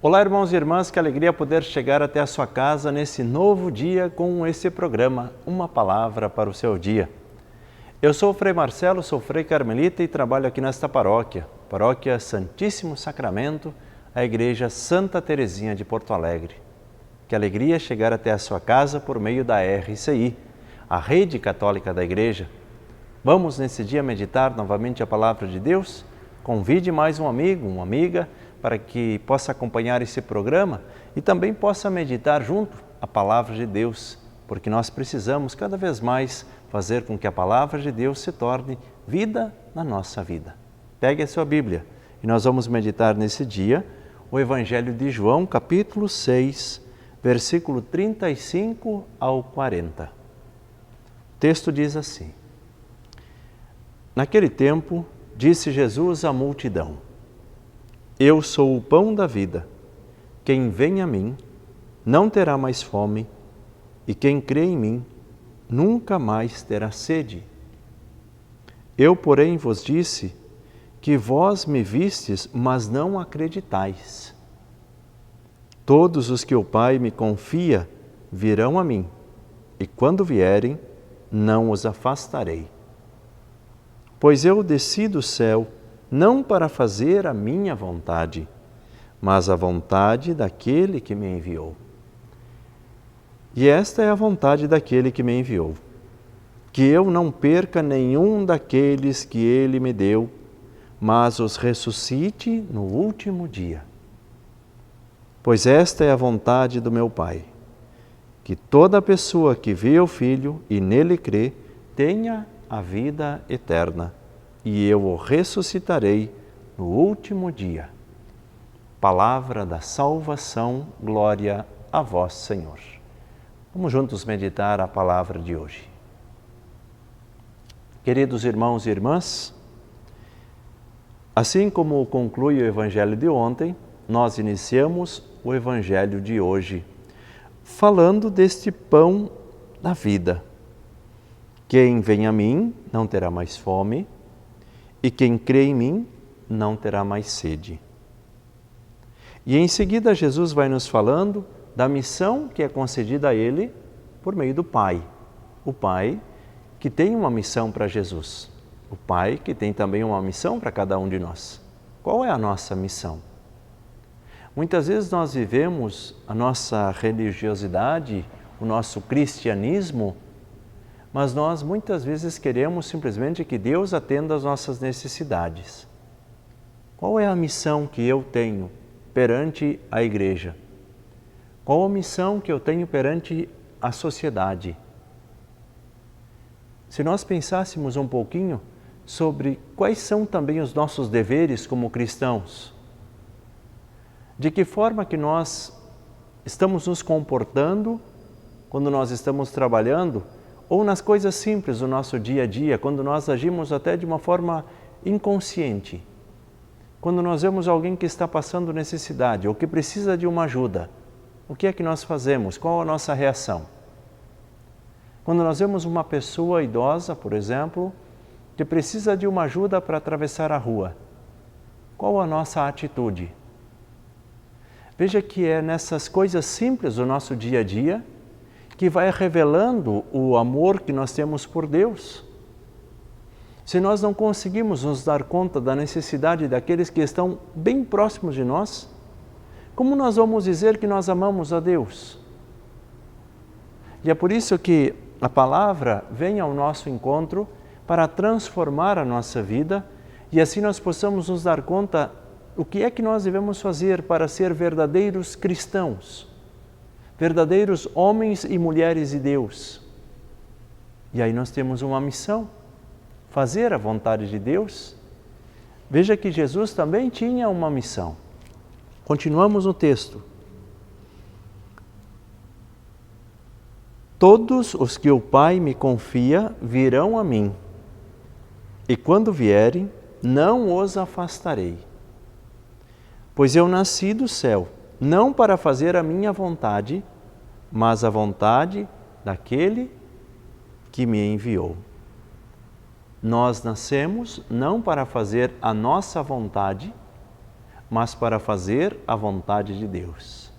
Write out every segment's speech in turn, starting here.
Olá, irmãos e irmãs, que alegria poder chegar até a sua casa nesse novo dia com esse programa, Uma Palavra para o Seu Dia. Eu sou o Frei Marcelo, sou Frei Carmelita e trabalho aqui nesta paróquia, Paróquia Santíssimo Sacramento, a Igreja Santa Teresinha de Porto Alegre. Que alegria chegar até a sua casa por meio da RCI, a Rede Católica da Igreja. Vamos nesse dia meditar novamente a Palavra de Deus? Convide mais um amigo, uma amiga, para que possa acompanhar esse programa e também possa meditar junto a Palavra de Deus, porque nós precisamos cada vez mais fazer com que a Palavra de Deus se torne vida na nossa vida. Pegue a sua Bíblia e nós vamos meditar nesse dia o Evangelho de João, capítulo 6, versículo 35 ao 40. O texto diz assim: Naquele tempo, disse Jesus à multidão: Eu sou o pão da vida. Quem vem a mim não terá mais fome, e quem crê em mim nunca mais terá sede. Eu, porém, vos disse que vós me vistes, mas não acreditais. Todos os que o Pai me confia virão a mim, e quando vierem, não os afastarei. Pois eu desci do céu não para fazer a minha vontade, mas a vontade daquele que me enviou. E esta é a vontade daquele que me enviou, que eu não perca nenhum daqueles que ele me deu, mas os ressuscite no último dia. Pois esta é a vontade do meu Pai, que toda pessoa que vê o Filho e nele crê, tenha a vida eterna, e eu o ressuscitarei no último dia. Palavra da salvação, glória a vós, Senhor. Vamos juntos meditar a palavra de hoje. Queridos irmãos e irmãs, assim como conclui o Evangelho de ontem, nós iniciamos o Evangelho de hoje, falando deste pão da vida. Quem vem a mim não terá mais fome, e quem crê em mim não terá mais sede. E em seguida Jesus vai nos falando da missão que é concedida a ele por meio do Pai. O Pai que tem uma missão para Jesus. O Pai que tem também uma missão para cada um de nós. Qual é a nossa missão? Muitas vezes nós vivemos a nossa religiosidade, o nosso cristianismo, mas nós muitas vezes queremos simplesmente que Deus atenda às nossas necessidades. Qual é a missão que eu tenho perante a igreja? Qual a missão que eu tenho perante a sociedade? Se nós pensássemos um pouquinho sobre quais são também os nossos deveres como cristãos, de que forma que nós estamos nos comportando quando nós estamos trabalhando, ou nas coisas simples do nosso dia a dia, quando nós agimos até de uma forma inconsciente. Quando nós vemos alguém que está passando necessidade ou que precisa de uma ajuda, o que é que nós fazemos? Qual a nossa reação? Quando nós vemos uma pessoa idosa, por exemplo, que precisa de uma ajuda para atravessar a rua, qual a nossa atitude? Veja que é nessas coisas simples do nosso dia a dia que vai revelando o amor que nós temos por Deus. Se nós não conseguimos nos dar conta da necessidade daqueles que estão bem próximos de nós, como nós vamos dizer que nós amamos a Deus? E é por isso que a palavra vem ao nosso encontro para transformar a nossa vida e assim nós possamos nos dar conta o que é que nós devemos fazer para ser verdadeiros cristãos, verdadeiros homens e mulheres de Deus. E aí nós temos uma missão, fazer a vontade de Deus. Veja que Jesus também tinha uma missão. Continuamos no texto. Todos os que o Pai me confia virão a mim, e quando vierem, não os afastarei. Pois eu nasci do céu, não para fazer a minha vontade, mas a vontade daquele que me enviou. Nós nascemos não para fazer a nossa vontade, mas para fazer a vontade de Deus.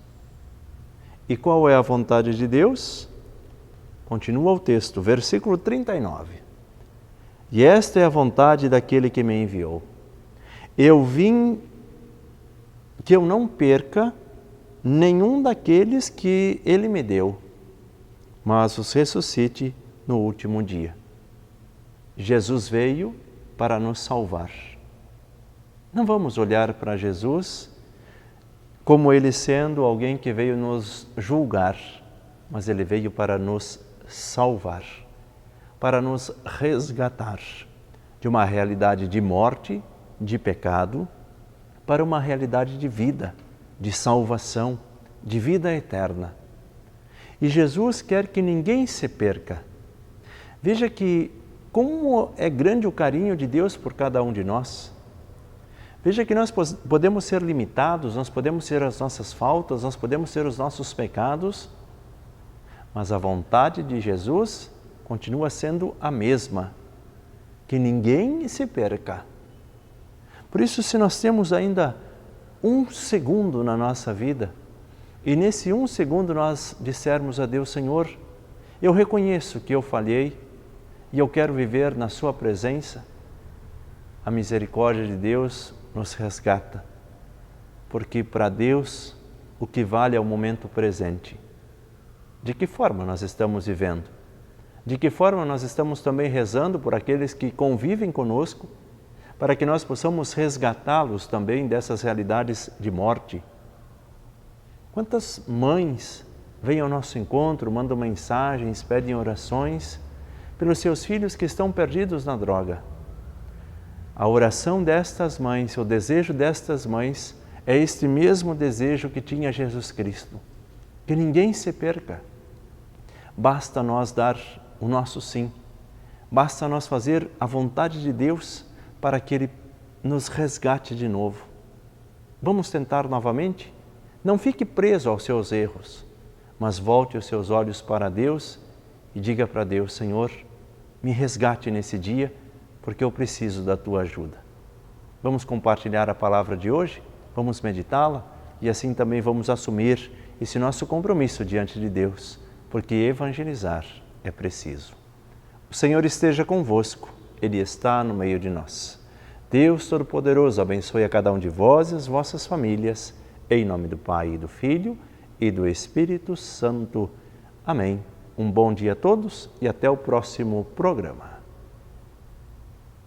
E qual é a vontade de Deus? Continua o texto, versículo 39. E esta é a vontade daquele que me enviou. Eu vim que eu não perca nenhum daqueles que ele me deu, mas os ressuscite no último dia. Jesus veio para nos salvar. Não vamos olhar para Jesus como ele sendo alguém que veio nos julgar, mas ele veio para nos salvar, para nos resgatar de uma realidade de morte, de pecado, para uma realidade de vida, de salvação, de vida eterna. E Jesus quer que ninguém se perca. Veja que como é grande o carinho de Deus por cada um de nós. Veja que nós podemos ser limitados, nós podemos ser as nossas faltas, nós podemos ser os nossos pecados, mas a vontade de Jesus continua sendo a mesma, que ninguém se perca. Por isso, se nós temos ainda 1 segundo na nossa vida, e nesse 1 segundo nós dissermos a Deus, Senhor, eu reconheço que eu falhei e eu quero viver na Sua presença, a misericórdia de Deus nos resgata, porque para Deus o que vale é o momento presente. De que forma nós estamos vivendo? De que forma nós estamos também rezando por aqueles que convivem conosco, para que nós possamos resgatá-los também dessas realidades de morte? Quantas mães vêm ao nosso encontro, mandam mensagens, pedem orações pelos seus filhos que estão perdidos na droga? A oração destas mães, o desejo destas mães é este mesmo desejo que tinha Jesus Cristo, que ninguém se perca. Basta nós dar o nosso sim, basta nós fazer a vontade de Deus para que Ele nos resgate de novo. Vamos tentar novamente? Não fique preso aos seus erros, mas volte os seus olhos para Deus e diga para Deus, Senhor, me resgate nesse dia, porque eu preciso da Tua ajuda. Vamos compartilhar a palavra de hoje, vamos meditá-la e assim também vamos assumir esse nosso compromisso diante de Deus, porque evangelizar é preciso. O Senhor esteja convosco, Ele está no meio de nós. Deus Todo-Poderoso abençoe a cada um de vós e as vossas famílias, em nome do Pai, e do Filho e do Espírito Santo. Amém. Um bom dia a todos e até o próximo programa.